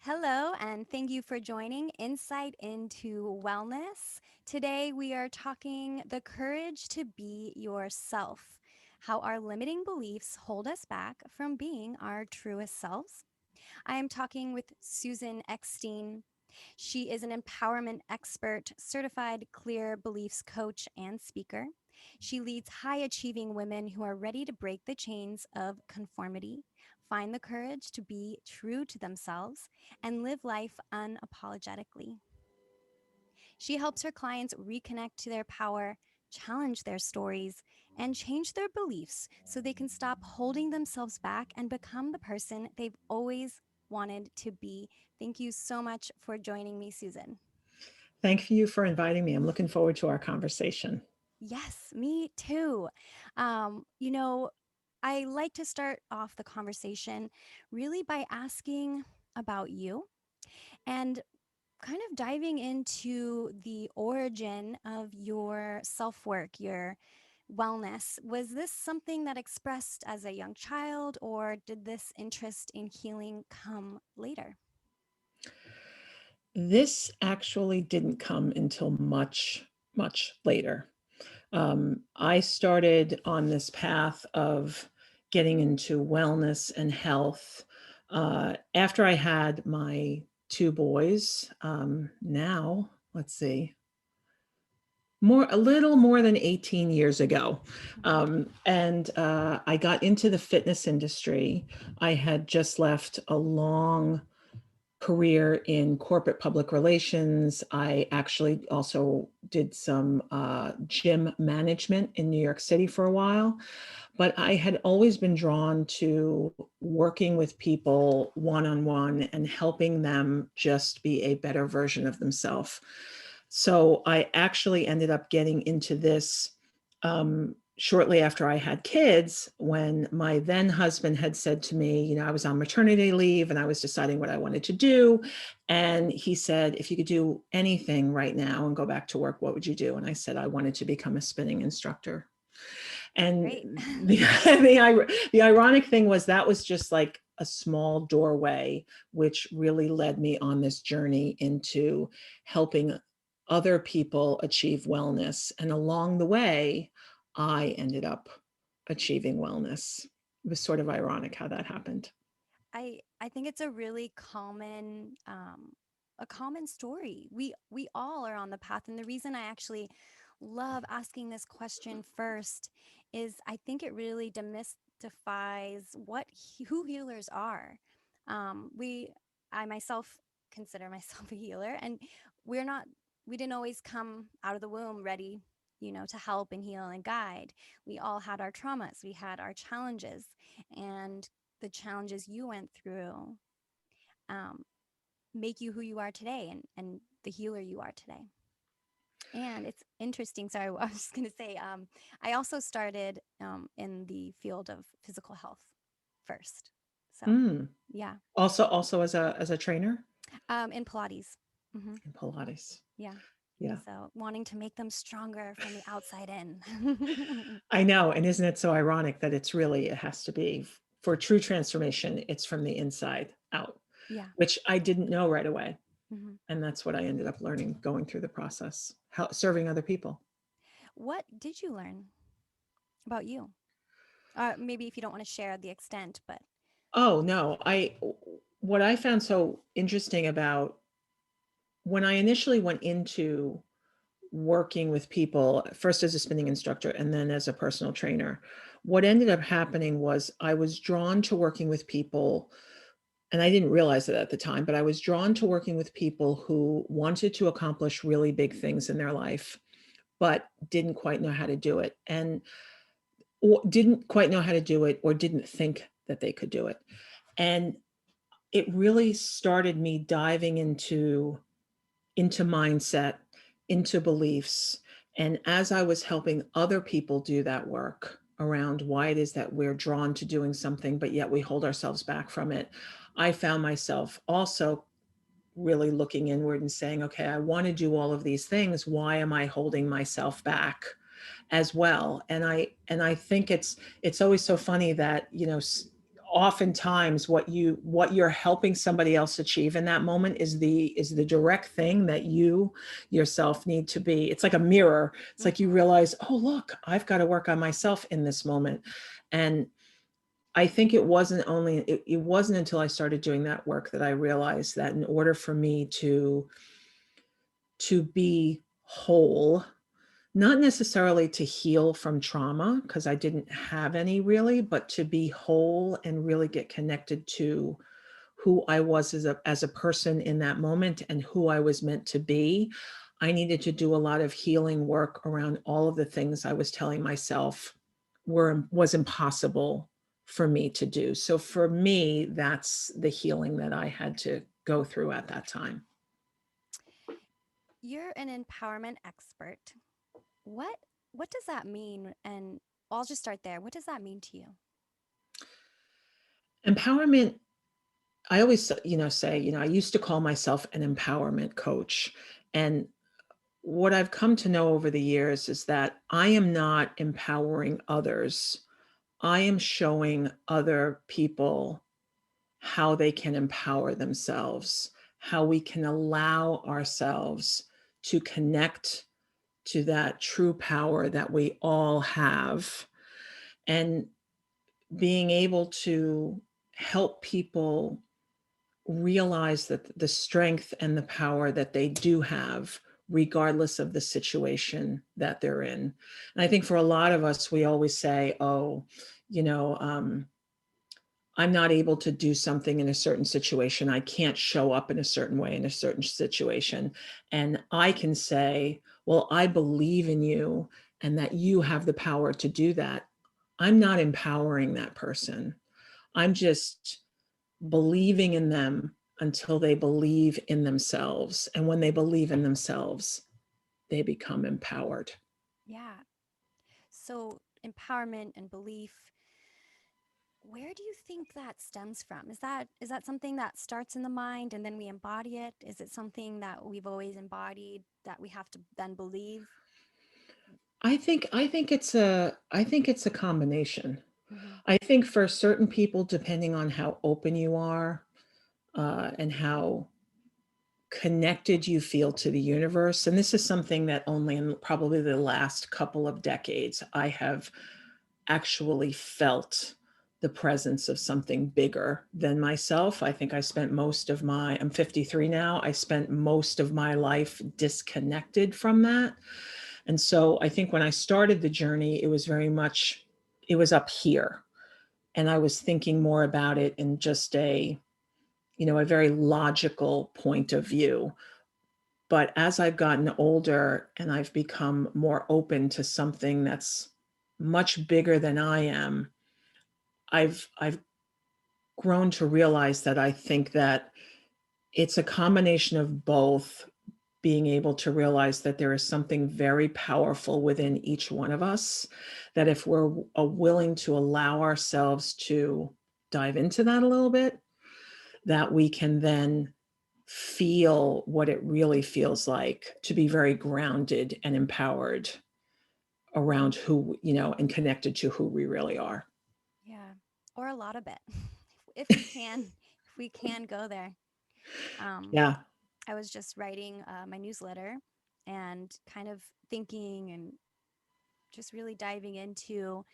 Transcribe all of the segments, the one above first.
Hello, and thank you for joining Insight into Wellness. Today, we are talking the courage to be yourself, how our limiting beliefs hold us back from being our truest selves. I am talking with Susan Eckstein. She is an empowerment expert, certified clear beliefs coach, and speaker. She leads high achieving women who are ready to break the chains of conformity, find the courage to be true to themselves, and live life unapologetically. She helps her clients reconnect to their power, challenge their stories, and change their beliefs so they can stop holding themselves back and become the person they've always wanted to be. Thank you so much for joining me, Susan. Thank you for inviting me. I'm looking forward to our conversation. Yes, me too. Um, you know, I like to start off the conversation really by asking about you and kind of diving into the origin of your self work, your wellness. Was this something that expressed as a young child, or did this interest in healing come later? This actually didn't come until much later. I started on this path of getting into wellness and health after I had my two boys. Now, let's see, a little more than 18 years ago. Mhm. And I got into the fitness industry. I had just left a long career in corporate public relations. I actually also did some gym management in New York City for a while. But I had always been drawn to working with people one on one and helping them just be a better version of themselves. So I actually ended up getting into this shortly after I had kids, when my then husband had said to me, I was on maternity leave and I was deciding what I wanted to do. And he said, if you could do anything right now and go back to work, what would you do? And I said, I wanted to become a spinning instructor. And Great. the ironic thing was that was just like a small doorway, which really led me on this journey into helping other people achieve wellness. And along the way, I ended up achieving wellness. It was sort of ironic how that happened. I think it's a really common story. We all are on the path, and the reason I actually love asking this question first is I think it really demystifies who healers are. We I myself consider myself a healer, and we're not we didn't always come out of the womb ready, to help and heal and guide. We all had our traumas, we had our challenges, and the challenges you went through um, make you who you are today, and the healer you are today. And it's interesting. Sorry, I was just going to say, I also started in the field of physical health first. So, Mm. yeah, Also as a trainer in Pilates. Hmm. in Pilates. Yeah. Yeah. So, wanting to make them stronger from the outside in. I know. And isn't it so ironic that it has to be for true transformation, it's from the inside out, Yeah. which I didn't know right away. Hmm. And that's what I ended up learning going through the process, serving other people. What did you learn about you? Maybe if you don't want to share the extent, but. Oh, no. What I found so interesting about when I initially went into working with people, first as a spinning instructor and then as a personal trainer, what ended up happening was I was drawn to working with people. And I didn't realize it at the time, but I was drawn to working with people who wanted to accomplish really big things in their life, but didn't quite know how to do it. And or didn't quite know how to do it or didn't think that they could do it. And it really started me diving into mindset, into beliefs. And as I was helping other people do that work around why it is that we're drawn to doing something, but yet we hold ourselves back from it, I found myself also really looking inward and saying, okay, I want to do all of these things. Why am I holding myself back as well? And I think it's always so funny that, oftentimes what you're helping somebody else achieve in that moment is the direct thing that you yourself need to be. It's like a mirror. It's like you Mm-hmm. realize, oh look, I've got to work on myself in this moment. And I think it wasn't until I started doing that work that I realized that in order for me to be whole, not necessarily to heal from trauma, because I didn't have any really, but to be whole and really get connected to who I was as a person in that moment and who I was meant to be. I needed to do a lot of healing work around all of the things I was telling myself was impossible for me to do. So for me, that's the healing that I had to go through at that time. You're an empowerment expert. What what does that mean? And I'll just start there. What does that mean to you? Empowerment, I always, say, I used to call myself an empowerment coach. And what I've come to know over the years is that I am not empowering others. I am showing other people how they can empower themselves, how we can allow ourselves to connect to that true power that we all have, and being able to help people realize that the strength and the power that they do have regardless of the situation that they're in. And I think for a lot of us, we always say, oh, you know um, I'm not able to do something in a certain situation. I can't show up in a certain way in a certain situation. And I can say, well, I believe in you and that you have the power to do that. I'm not empowering that person. I'm just believing in them until they believe in themselves. And when they believe in themselves, they become empowered. Yeah. So, empowerment and belief, where do you think that stems from? Is that something that starts in the mind and then we embody it? Is it something that we've always embodied that we have to then believe? I think it's a combination. Mm-hmm. I think for certain people, depending on how open you are, and how connected you feel to the universe. And this is something that only in probably the last couple of decades I have actually felt the presence of something bigger than myself. I think I'm 53 now. I spent most of my life disconnected from that. And so I think when I started the journey, it was up here. And I was thinking more about it in just a very logical point of view. But as I've gotten older and I've become more open to something that's much bigger than I am, I've grown to realize that I think that it's a combination of both, being able to realize that there is something very powerful within each one of us, that if we're willing to allow ourselves to dive into that a little bit, that we can then feel what it really feels like to be very grounded and empowered around and connected to who we really are. Yeah. Or a lot of it. If we can go there. Um, Yeah. I was just writing my newsletter and kind of thinking and just really diving into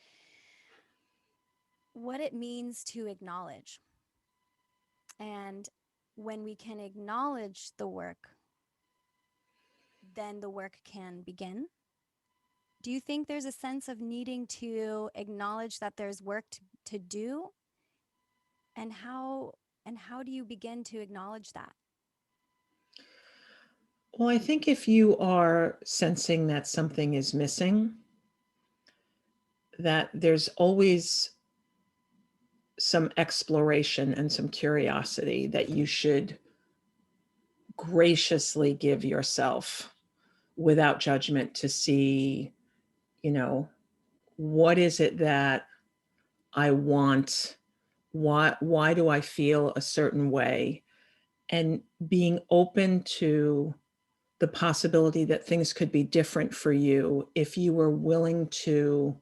what it means to acknowledge. And when we can acknowledge the work, then the work can begin. Do you think there's a sense of needing to acknowledge that there's work to do? And how do you begin to acknowledge that? Well, I think if you are sensing that something is missing, that there's always some exploration and some curiosity that you should graciously give yourself without judgment to see, you know, what is it that I want? Why do I feel a certain way? And being open to the possibility that things could be different for you if you were willing to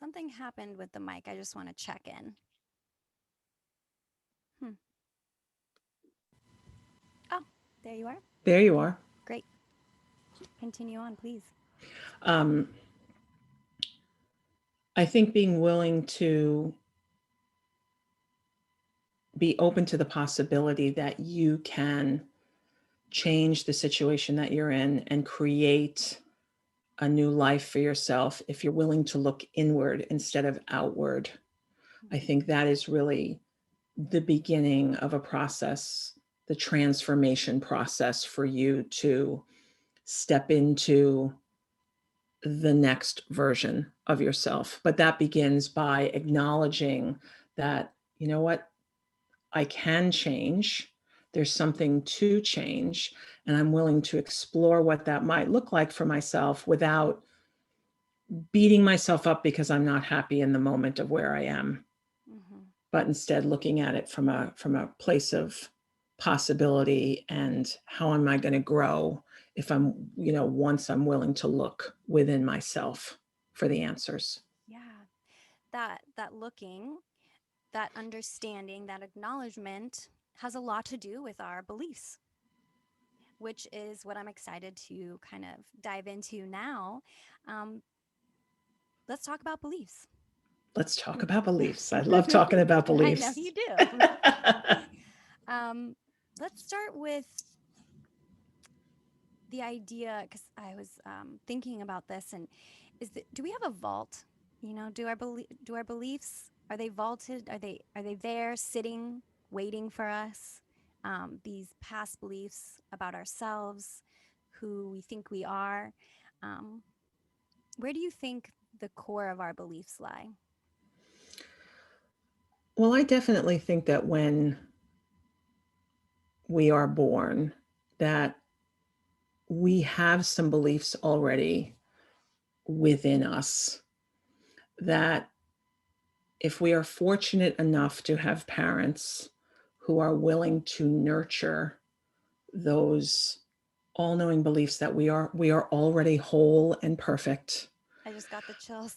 Something happened with the mic. I just want to check in. Hmm. Oh, there you are. There you are. Great. Continue on, please. Um, I think being willing to be open to the possibility that you can change the situation that you're in and create a new life for yourself if you're willing to look inward instead of outward. I Mm-hmm. think that is really the beginning of a process, the transformation process for you to step into the next version of yourself. But that begins by acknowledging that, you know what, I can change. There's something to change, and I'm willing to explore what that might look like for myself without beating myself up because I'm not happy in the moment of where I am, Mm-hmm. but instead looking at it from a place of possibility and how am I going to grow if I'm, once I'm willing to look within myself for the answers. Yeah. That looking, that understanding, that acknowledgement has a lot to do with our beliefs, which is what I'm excited to kind of dive into now. Um, let's talk about beliefs. Let's talk about beliefs. I love talking about I know beliefs. you do. um, let's start with the idea because I was thinking about this, and do we have a vault? Do our beliefs, are they vaulted? Are they there, sitting, waiting for us? These past beliefs about ourselves, who we think we are. Um, where do you think the core of our beliefs lie? Well, I definitely think that when we are born, that we have some beliefs already within us, that if we are fortunate enough to have parents who are willing to nurture those all-knowing beliefs that we are already whole and perfect. I just got the chills.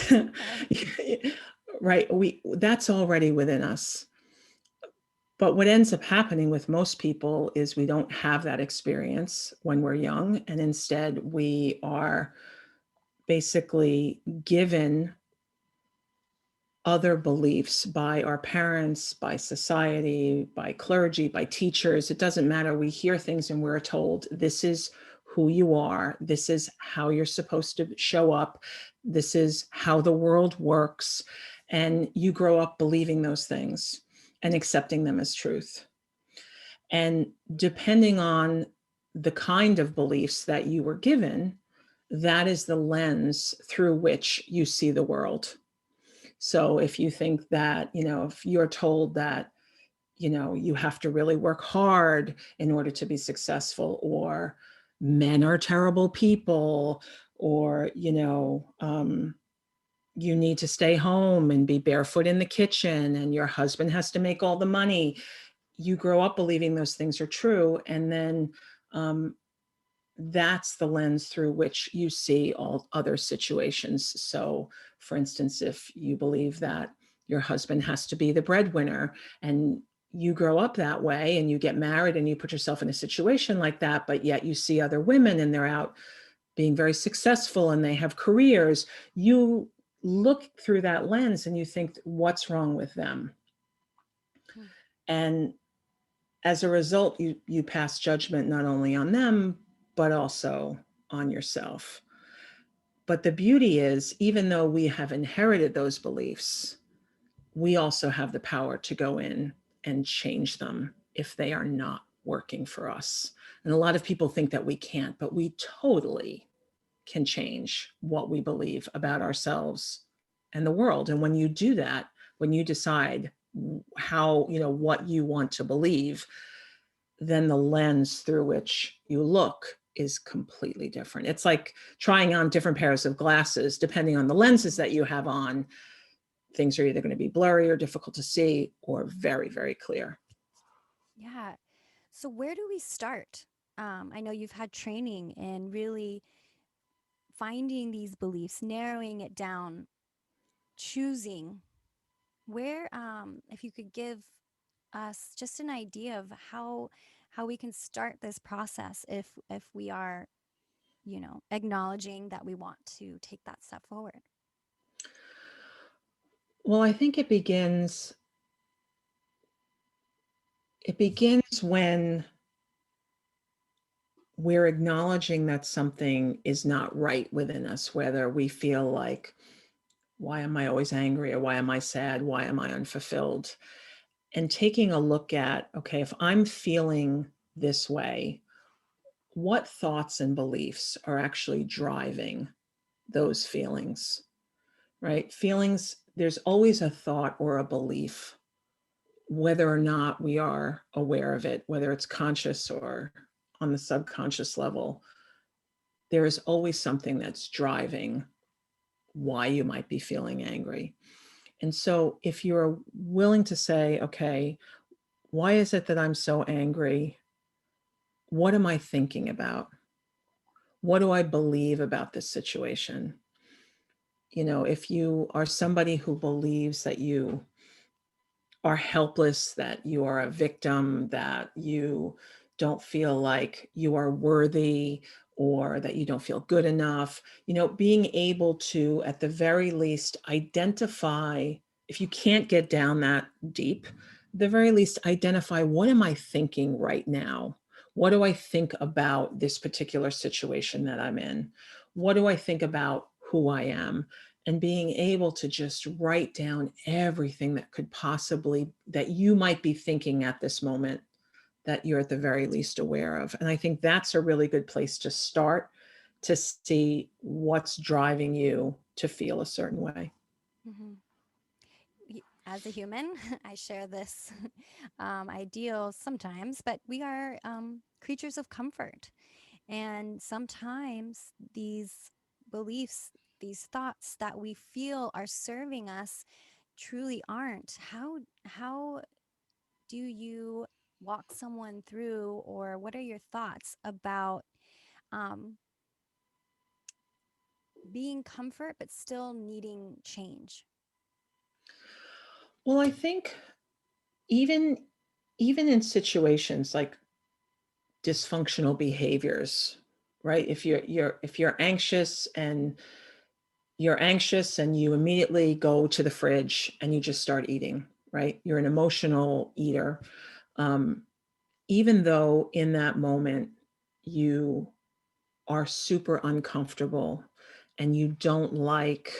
Sorry. Right, we that's already within us. But what ends up happening with most people is we don't have that experience when we're young, and instead we are basically given other beliefs by our parents, by society, by clergy, by teachers. It doesn't matter. We hear things and we're told this is who you are, this is how you're supposed to show up, this is how the world works. And you grow up believing those things and accepting them as truth. And depending on the kind of beliefs that you were given, that is the lens through which you see the world. So if you think that, if you're told that, you have to really work hard in order to be successful, or men are terrible people, or, you need to stay home and be barefoot in the kitchen and your husband has to make all the money, you grow up believing those things are true. And then um, that's the lens through which you see all other situations. So, for instance, if you believe that your husband has to be the breadwinner and you grow up that way and you get married and you put yourself in a situation like that, but yet you see other women and they're out being very successful and they have careers, you look through that lens and you think, what's wrong with them? Hmm. And as a result, you pass judgment not only on them, but also on yourself. But the beauty is, even though we have inherited those beliefs, we also have the power to go in and change them if they are not working for us. And a lot of people think that we can't, but we totally can change what we believe about ourselves and the world. And when you do that, when you decide how, what you want to believe, then the lens through which you look is completely different. It's like trying on different pairs of glasses. Depending on the lenses that you have on, things are either going to be blurry or difficult to see or very, very clear. Yeah. So where do we start? I know you've had training in really finding these beliefs, narrowing it down. choosing, where if you could give us just an idea of how we can start this process if we are, acknowledging that we want to take that step forward. Well, I think it begins when we're acknowledging that something is not right within us, whether we feel like, why am I always angry? Or why am I sad? Why am I unfulfilled? And taking a look at, okay, if I'm feeling this way, what thoughts and beliefs are actually driving those feelings, right? Feelings, there's always a thought or a belief, whether or not we are aware of it, whether it's conscious or on the subconscious level, there is always something that's driving why you might be feeling angry. And so if you're willing to say, okay, why is it that I'm so angry? What am I thinking about? What do I believe about this situation? If you are somebody who believes that you are helpless, that you are a victim, that you don't feel like you are worthy, or that you don't feel good enough, being able to, at the very least, identify, if you can't get down that deep, the very least identify, what am I thinking right now? What do I think about this particular situation that I'm in? What do I think about who I am? And being able to just write down everything that you might be thinking at this moment, that you're at the very least aware of. And I think that's a really good place to start, to see what's driving you to feel a certain way. Hmm. As a human, I share this ideal sometimes, but we are creatures of comfort. And sometimes these beliefs, these thoughts that we feel are serving us truly aren't. How do you walk someone through, or what are your thoughts about um, being comfort but still needing change? Well, I think even even in situations like dysfunctional behaviors, right? If you're anxious and you immediately go to the fridge and you just start eating, right? You're an emotional eater. Um, Even though in that moment you are super uncomfortable and you don't like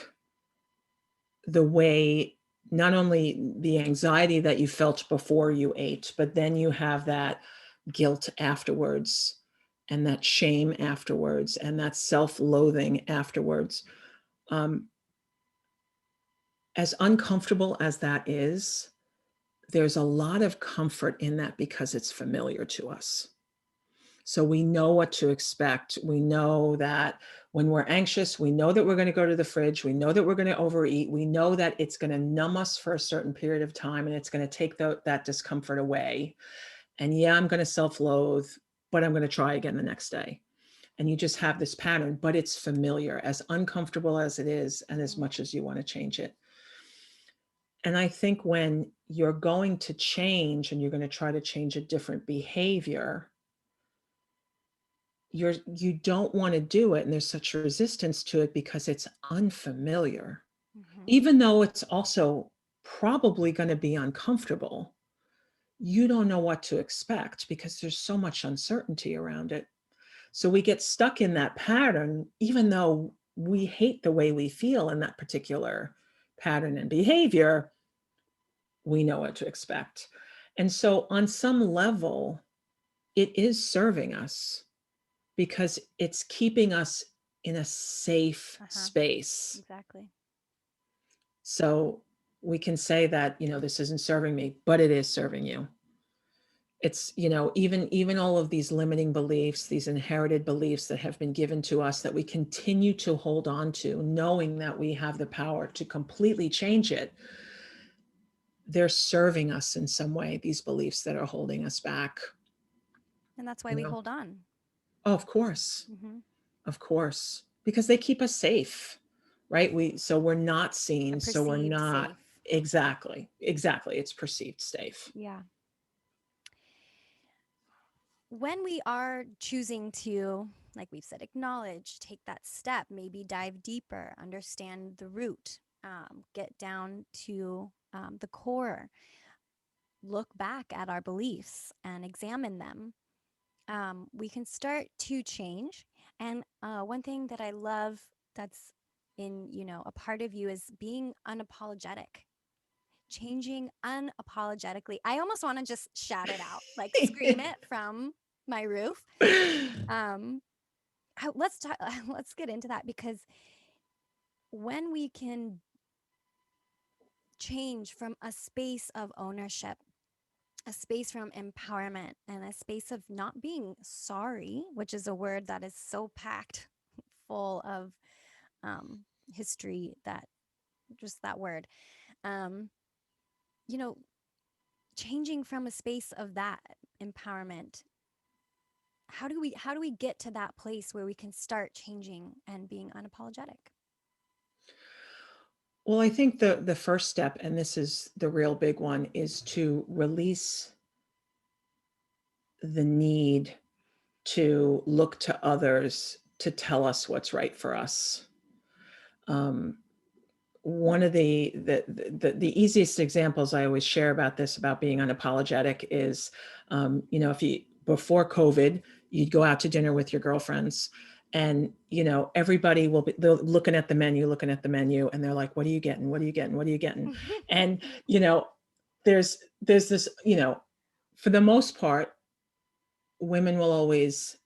the way, not only the anxiety that you felt before you ate, but then you have that guilt afterwards, and that shame afterwards, and that self-loathing afterwards. Um, as uncomfortable as that is, there's a lot of comfort in that because it's familiar to us. So we know what to expect. We know that when we're anxious, we know that we're going to go to the fridge. We know that we're going to overeat. We know that it's going to numb us for a certain period of time and it's going to take that discomfort away. And yeah, I'm going to self loathe, but I'm going to try again the next day. And you just have this pattern, but it's familiar, as uncomfortable as it is, and as Mm-hmm. much as you want to change it. And I think when you're going to change and you're going to try to change a different behavior, you don't want to do it, and there's such resistance to it because it's unfamiliar, Mm-hmm. even though it's also probably going to be uncomfortable. You don't know what to expect because there's so much uncertainty around it. So we get stuck in that pattern, even though we hate the way we feel in that particular pattern and behavior. We know what to expect. And so on some level it is serving us because it's keeping us in a safe Uh-huh. space. Exactly. So we can say that, this isn't serving me, but it is serving you. It's, even all of these limiting beliefs, these inherited beliefs that have been given to us that we continue to hold on to, knowing that we have the power to completely change it. They're serving us in some way, these beliefs that are holding us back. And that's why You we know, hold on. oh, of course, Mm-hmm. of course, because they keep us safe. right? So we're not A seen, so we're perceived not. safe. Exactly, it's perceived safe. Yeah. When we are choosing to, like we've said, acknowledge, take that step, maybe dive deeper, understand the root, get down to the core, look back at our beliefs and examine them, we can start to change. And one thing that I love that's in, a part of you is being unapologetic, changing unapologetically. I almost want to just shout it out, like scream it from my roof. Um, let's talk, let's get into that, because when we can change from a space of ownership, a space from empowerment, and a space of not being sorry, which is a word that is so packed full of um, history, that just that word, um, you know, changing from a space of that empowerment, how do we get to that place where we can start changing and being unapologetic? Well, I think the first step, and this is the real big one, is to release the need to look to others to tell us what's right for us. Um, One of the easiest examples I always share about this, about being unapologetic, is, if you, before COVID, you'd go out to dinner with your girlfriends, and everybody will be, they're looking at the menu, and they're like, "What are you getting? What are you getting? What are you getting?" And there's this, for the most part, women will always,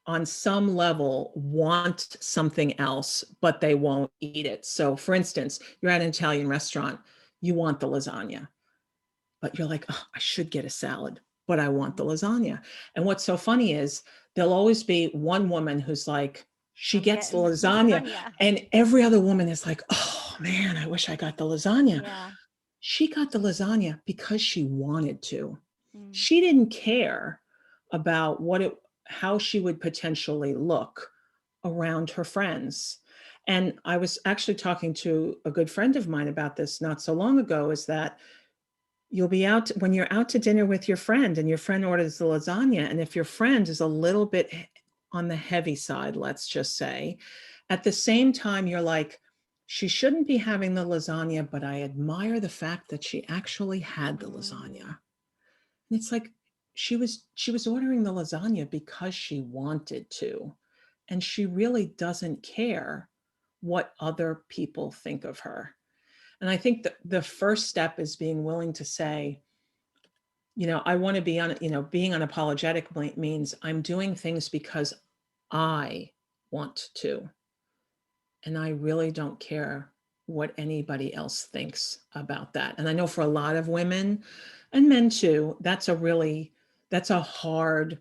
on some level, want something else, but they won't eat it. So, for instance, you're at an Italian restaurant, you want the lasagna, but you're like, oh, I should get a salad, but I want the Mhm. lasagna. And what's so funny is there'll always be one woman who's like, she I'm gets the getting lasagna, lasagna. and every other woman is like, oh man, I wish I got the lasagna. Yeah. She got the lasagna because she wanted to. Mm. She didn't care about how she would potentially look around her friends. And I was actually talking to a good friend of mine about this not so long ago, is that you'll be out, when you're out to dinner with your friend, and your friend orders the lasagna, and if your friend is a little bit on the heavy side, let's just say, at the same time you're like, she shouldn't be having the lasagna, but I admire the fact that she actually had the lasagna. Mm. And it's like, she was ordering the lasagna because she wanted to, and she really doesn't care what other people think of her. And I think that the first step is being willing to say, I want to be on, being unapologetic means I'm doing things because I want to. And I really don't care what anybody else thinks about that. And I know for a lot of women and men too, that's a hard,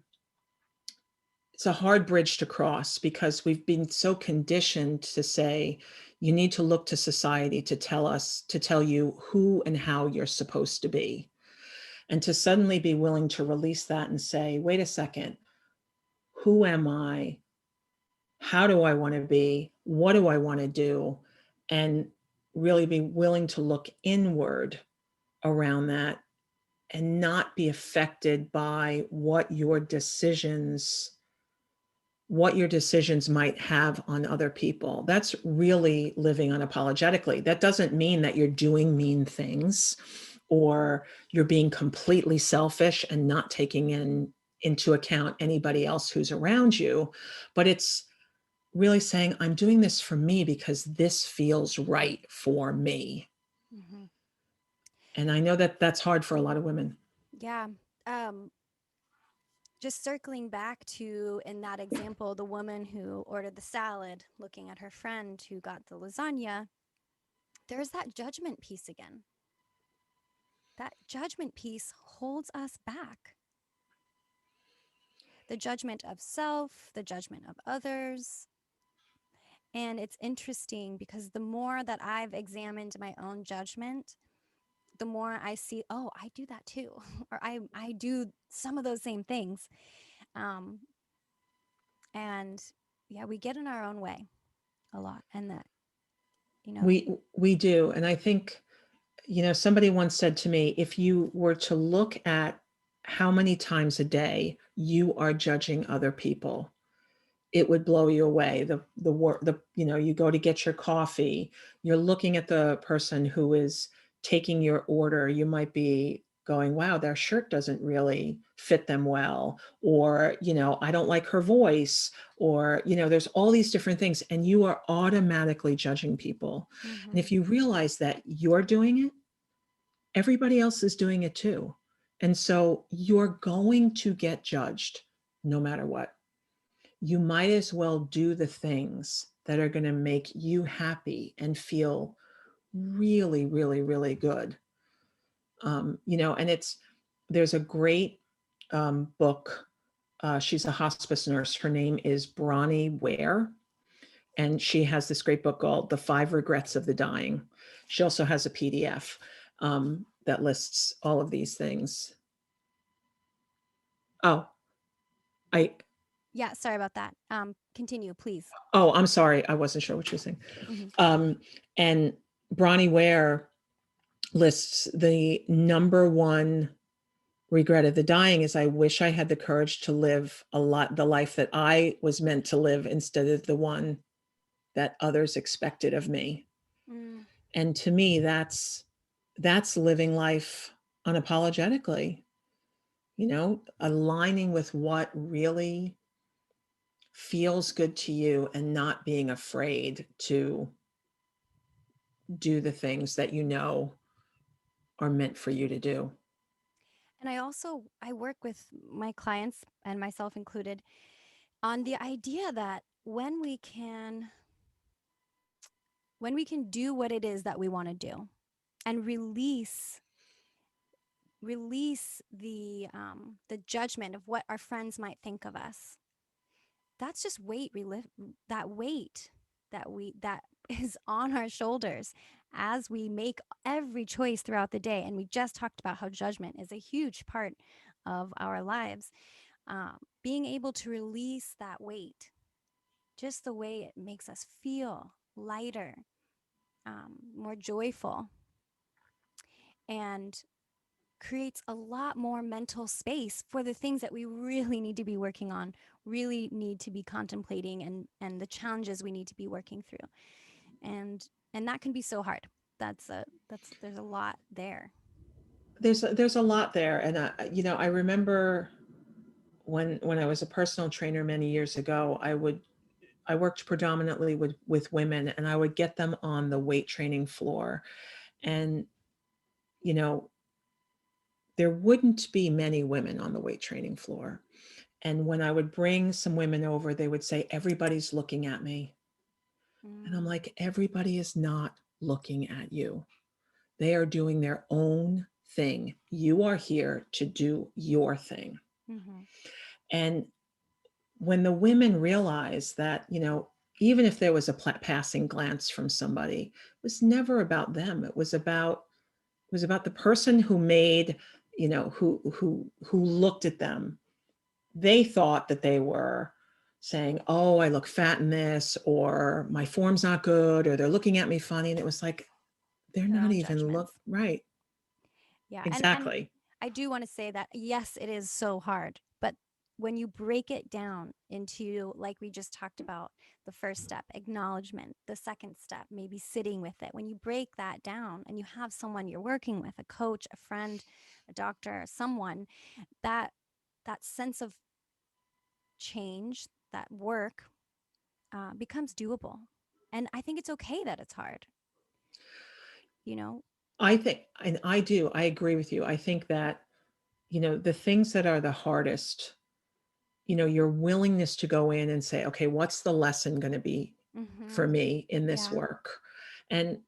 it's a hard bridge to cross, because we've been so conditioned to say, you need to look to society to tell you who and how you're supposed to be. And to suddenly be willing to release that and say, wait a second, who am I? How do I want to be? What do I want to do? And really be willing to look inward around that, and not be affected by what your decisions might have on other people. That's really living unapologetically. That doesn't mean that you're doing mean things, or you're being completely selfish and not taking into account anybody else who's around you, but it's really saying, I'm doing this for me because this feels right for me. Hmm. And I know that that's hard for a lot of women. Yeah. Um, just circling back to, in that example, the woman who ordered the salad, looking at her friend who got the lasagna, there's that judgment piece again. That judgment piece holds us back. The judgment of self, the judgment of others. And it's interesting because the more that I've examined my own judgment, the more I see, oh, I do that too, or I do some of those same things. Um, and yeah, we get in our own way a lot, and that, you know. We do. And I think, somebody once said to me, if you were to look at how many times a day you are judging other people, it would blow you away. You go to get your coffee, you're looking at the person who is taking your order. You might be going, wow, their shirt doesn't really fit them well, or I don't like her voice, or there's all these different things, and you are automatically judging people. And Mm-hmm. if you realize that you're doing it, everybody else is doing it too. And so you're going to get judged no matter what. You might as well do the things that are going to make you happy and feel really, really, really good. And there's a great book. She's a hospice nurse. Her name is Bronnie Ware, and she has this great book called The Five Regrets of the Dying. She also has a PDF that lists all of these things. Oh, I Yeah, sorry about that. Continue, please. I'm sorry. I wasn't sure what you were saying. Mm-hmm. Um, and Bronnie Ware lists the number one regret of the dying is, I wish I had the courage to live the life that I was meant to live instead of the one that others expected of me. Mm. And to me, that's living life unapologetically, aligning with what really feels good to you and not being afraid to do the things that are meant for you to do. And I work with my clients and myself included on the idea that when we can do what it is that we want to do and release the judgment of what our friends might think of us, that's just weight relive that weight that is on our shoulders as we make every choice throughout the day. And we just talked about how judgment is a huge part of our lives. Being able to release that weight, just the way it makes us feel lighter, more joyful, and creates a lot more mental space for the things that we really need to be working on, really need to be contemplating, and the challenges we need to be working through. And that can be so hard. That's there's a lot there. There's a lot there, and I remember when I was a personal trainer many years ago, I worked predominantly with women, and I would get them on the weight training floor, and you know there wouldn't be many women on the weight training floor. And when I would bring some women over, they would say, everybody's looking at me. And I'm Mm, like, everybody is not looking at you. They are doing their own thing. You are here to do your thing. mm-hmm. And when the women realize that, even if there was a passing glance from somebody, it was never about them. It was about the person who made, who looked at them. They thought that they were saying, oh, I look fat in this, or my form's not good, or they're looking at me funny. And it was like, they're Their not own even judgments. right. Yeah, and Exactly. I do want to say that yes, it is so hard, but when you break it down into, like we just talked about, the first step, acknowledgement, the second step, maybe sitting with it. When you break that down and you have someone you're working with, a coach, a friend, a doctor, someone, that that sense of change, that work becomes doable. And I think it's okay that it's hard, you know? I think, and I agree with you. I think that, the things that are the hardest, your willingness to go in and say, okay, what's the lesson going to be for Mm-hmm. me in this Yeah. work? And,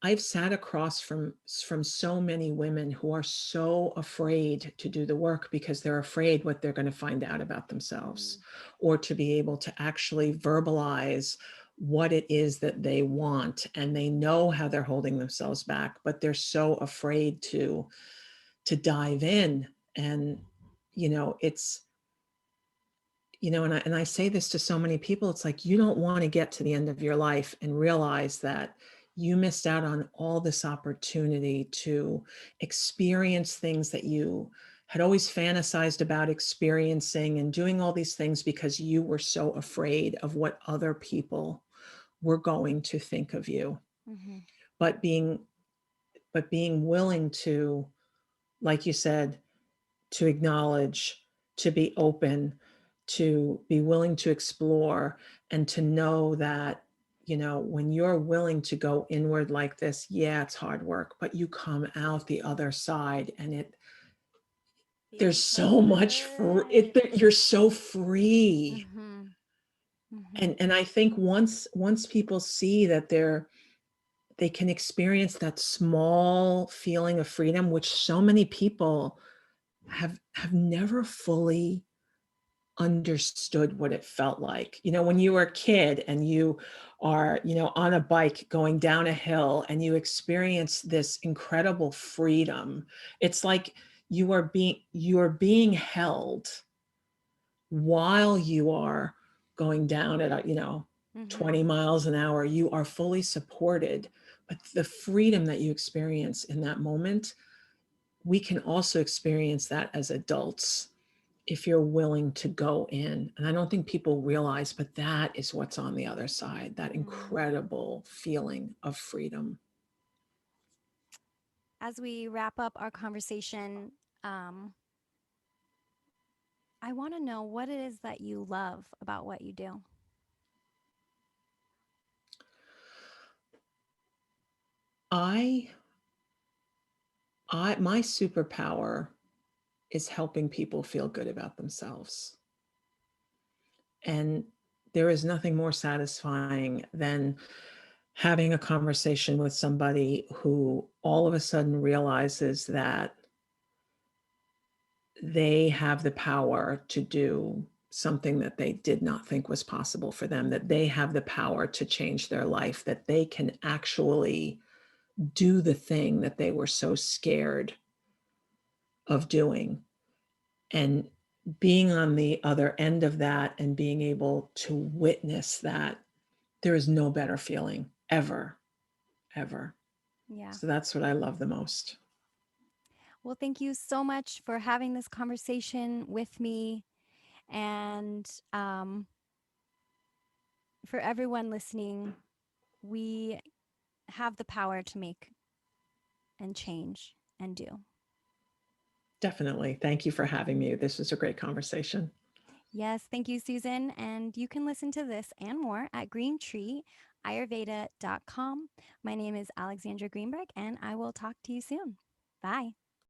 I've sat across from so many women who are so afraid to do the work because they're afraid what they're going to find out about themselves, Mm, or to be able to actually verbalize what it is that they want, and they know how they're holding themselves back, but they're so afraid to dive in. And it's and I say this to so many people, it's like, you don't want to get to the end of your life and realize that you missed out on all this opportunity to experience things that you had always fantasized about experiencing, and doing all these things because you were so afraid of what other people were going to think of you. Mm-hmm. But being willing to, like you said, to acknowledge, to be open, to be willing to explore, and to know that, when you're willing to go inward like this, yeah, it's hard work, but you come out the other side, and there's Feels so so much for good. it, you're so free. Mm-hmm. Mm-hmm. And I think once people see that they can experience that small feeling of freedom, which so many people have never fully understood what it felt like. When you were a kid and you are, on a bike going down a hill, and you experience this incredible freedom. It's like you are being held while you are going down at, Mm-hmm. 20 miles an hour. You are fully supported. But the freedom that you experience in that moment, we can also experience that as adults if you're willing to go in. And I don't think people realize, but that is what's on the other side, that Mm. incredible feeling of freedom. As we wrap up our conversation, um, I want to know what it is that you love about what you do. I my superpower is helping people feel good about themselves. And there is nothing more satisfying than having a conversation with somebody who all of a sudden realizes that they have the power to do something that they did not think was possible for them, that they have the power to change their life, that they can actually do the thing that they were so scared of doing. And being on the other end of that and being able to witness that, there is no better feeling ever, ever. Yeah. So that's what I love the most. Well, thank you so much for having this conversation with me. And for everyone listening, we have the power to make and change and do. Definitely. Thank you for having me. This was a great conversation. Yes, thank you, Susan. And you can listen to this and more at GreenTree, Ayurveda.com. My name is Alexandra Greenberg, and I will talk to you soon. Bye.